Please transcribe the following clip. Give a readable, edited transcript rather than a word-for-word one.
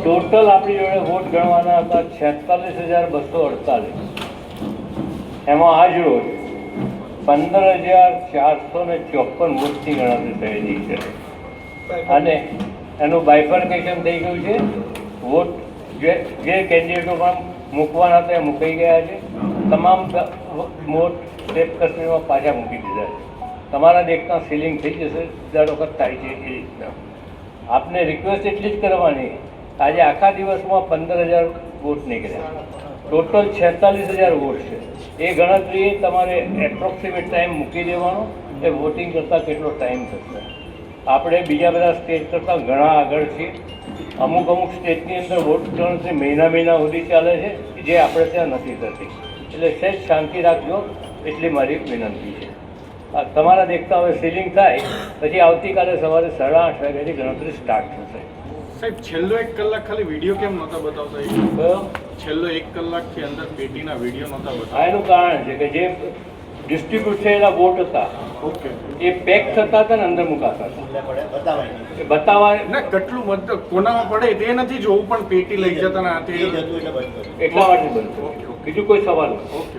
Total આપણી જોડે vote ગણવાના હતા 46,248. એમાં આજ રોજ 15,454 વોટની ગણતરી થયેલી છે અને એનું બાયફર્કેશન થઈ ગયું છે. વોટ જે કેન્ડિડેટો પણ મૂકવાના હતા એ મૂકાઈ ગયા છે. તમામ વોટ સ્ટેટ કચેરીમાં પાછા મૂકી દીધા છે. તમારા દેશના સીલિંગ થઈ જશે, દર વખત થાય છે એ રીતના. આપને રિક્વેસ્ટ એટલી જ કરવાની, આજે આખા દિવસમાં 15,000 વોટ નીકળ્યા, ટોટલ 46,000 વોટ છે. એ ગણતરી તમારે એપ્રોક્સિમેટ ટાઈમ મૂકી દેવાનો. એ વોટિંગ કરતાં કેટલો ટાઈમ થશે. આપણે બીજા બધા સ્ટેટ કરતાં ઘણા આગળ છીએ. અમુક સ્ટેટની અંદર વોટ ગણતરી મહિના સુધી ચાલે છે, જે આપણે ત્યાં નથી થતી. એટલે સહેજ શાંતિ રાખજો, એટલી મારી વિનંતી છે. તમારા દેખતા હવે સીલિંગ થાય પછી આવતીકાલે સવારે 8:30 વાગ્યાથી ગણતરી સ્ટાર્ટ થશે. સાહેબ, છેલ્લો 1 કલાક ખાલી વિડીયો કેમ નહોતા બતાવતા? કયો? છેલ્લો 1 કલાકથી અંદર પેટીના વિડીયો નહોતા બતાવતા. એનું કારણ છે કે જે ડિસ્ટ્રીબ્યુટ થયેલા વોટ હતા ઓકે, એ પેક થતા હતા ને અંદર મુકાતા હતા. એ બતાવવા ના કેટલું મતલબ કોનામાં પડે તે નથી જોવું, પણ પેટી લઈ જતા ના તે એટલા માટે બનતું. બીજું કોઈ સવાલ નથી. ઓકે.